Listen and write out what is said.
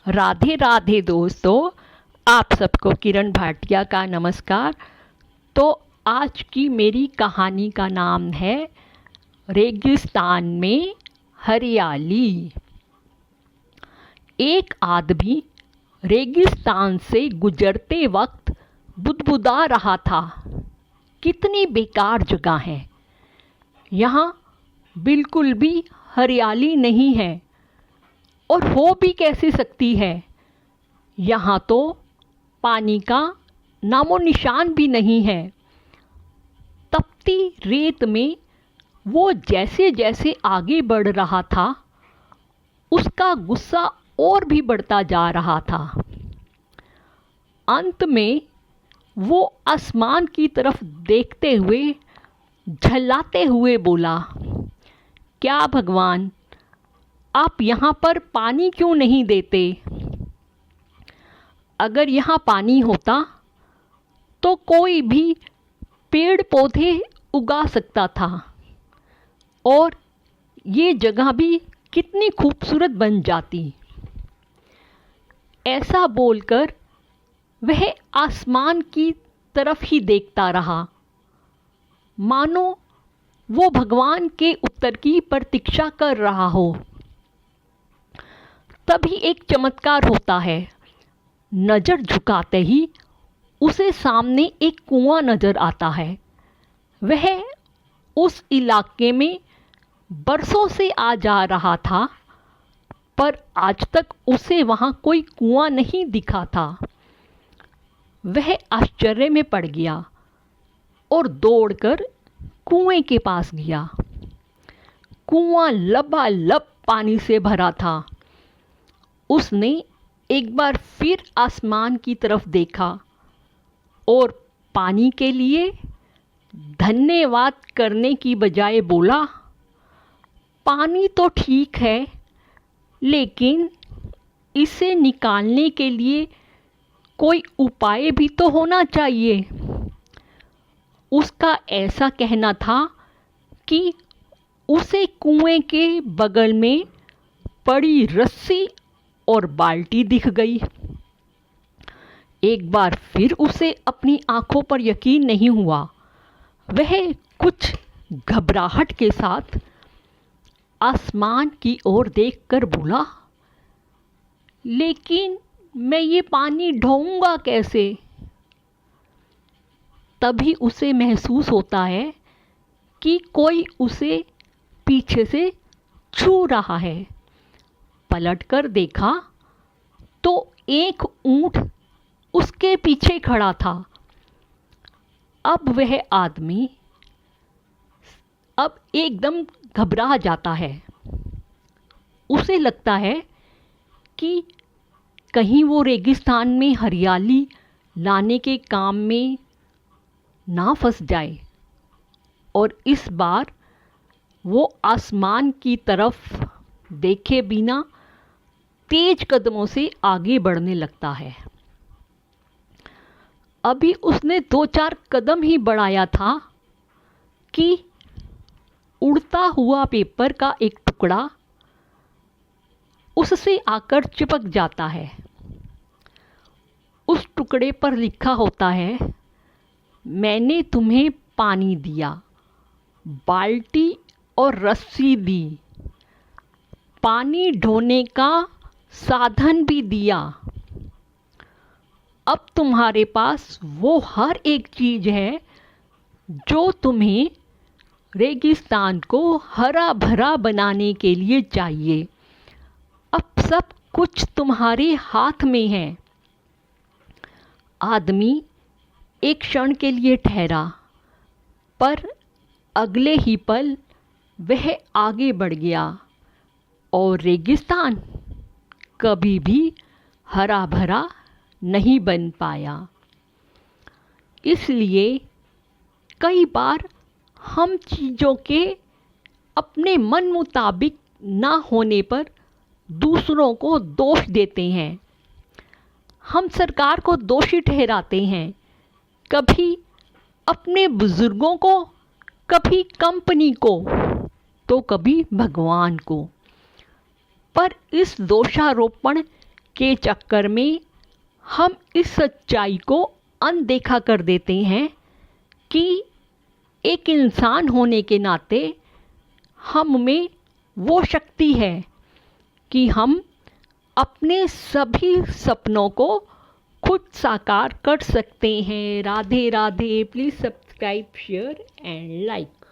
राधे राधे दोस्तों, आप सबको किरण भाटिया का नमस्कार। तो आज की मेरी कहानी का नाम है रेगिस्तान में हरियाली। एक आदमी रेगिस्तान से गुजरते वक्त बुदबुदा रहा था, कितनी बेकार जगह है, यहाँ बिल्कुल भी हरियाली नहीं है और हो भी कैसे सकती है। यहाँ तो पानी का नामो निशान भी नहीं है। तपती रेत में वो जैसे जैसे आगे बढ़ रहा था, उसका गुस्सा और भी बढ़ता जा रहा था। अंत में वो आसमान की तरफ देखते हुए झल्लाते हुए बोला, क्या भगवान, आप यहाँ पर पानी क्यों नहीं देते? अगर यहाँ पानी होता तो कोई भी पेड़ पौधे उगा सकता था और ये जगह भी कितनी खूबसूरत बन जाती। ऐसा बोलकर वह आसमान की तरफ ही देखता रहा, मानो वो भगवान के उत्तर की प्रतीक्षा कर रहा हो। तभी एक चमत्कार होता है। नज़र झुकाते ही उसे सामने एक कुआं नज़र आता है। वह उस इलाके में बरसों से आ जा रहा था, पर आज तक उसे वहाँ कोई कुआं नहीं दिखा था। वह आश्चर्य में पड़ गया और दौड़कर कुएं के पास गया। कुआं लबालब पानी से भरा था। उसने एक बार फिर आसमान की तरफ देखा और पानी के लिए धन्यवाद करने की बजाय बोला, पानी तो ठीक है, लेकिन इसे निकालने के लिए कोई उपाय भी तो होना चाहिए। उसका ऐसा कहना था कि उसे कुएं के बगल में पड़ी रस्सी और बाल्टी दिख गई। एक बार फिर उसे अपनी आंखों पर यकीन नहीं हुआ। वह कुछ घबराहट के साथ आसमान की ओर देखकर बोला, लेकिन मैं ये पानी ढोऊंगा कैसे? तभी उसे महसूस होता है कि कोई उसे पीछे से छू रहा है। पलटकर देखा तो एक ऊंट उसके पीछे खड़ा था। अब वह आदमी अब एकदम घबरा जाता है। उसे लगता है कि कहीं वो रेगिस्तान में हरियाली लाने के काम में ना फंस जाए, और इस बार वो आसमान की तरफ देखे बिना तेज कदमों से आगे बढ़ने लगता है। अभी उसने 2-4 कदम ही बढ़ाया था कि उड़ता हुआ पेपर का एक टुकड़ा उससे आकर चिपक जाता है। उस टुकड़े पर लिखा होता है, मैंने तुम्हें पानी दिया, बाल्टी और रस्सी दी, पानी ढोने का साधन भी दिया। अब तुम्हारे पास वो हर एक चीज़ है जो तुम्हें रेगिस्तान को हरा भरा बनाने के लिए चाहिए। अब सब कुछ तुम्हारे हाथ में है। आदमी एक क्षण के लिए ठहरा, पर अगले ही पल वह आगे बढ़ गया और रेगिस्तान कभी भी हरा भरा नहीं बन पाया। इसलिए कई बार हम चीज़ों के अपने मन मुताबिक ना होने पर दूसरों को दोष देते हैं। हम सरकार को दोषी ठहराते हैं, कभी अपने बुजुर्गों को, कभी कंपनी को, तो कभी भगवान को। पर इस दोषारोपण के चक्कर में हम इस सच्चाई को अनदेखा कर देते हैं कि एक इंसान होने के नाते हम में वो शक्ति है कि हम अपने सभी सपनों को खुद साकार कर सकते हैं। Radhe Radhe. Please subscribe, share and like.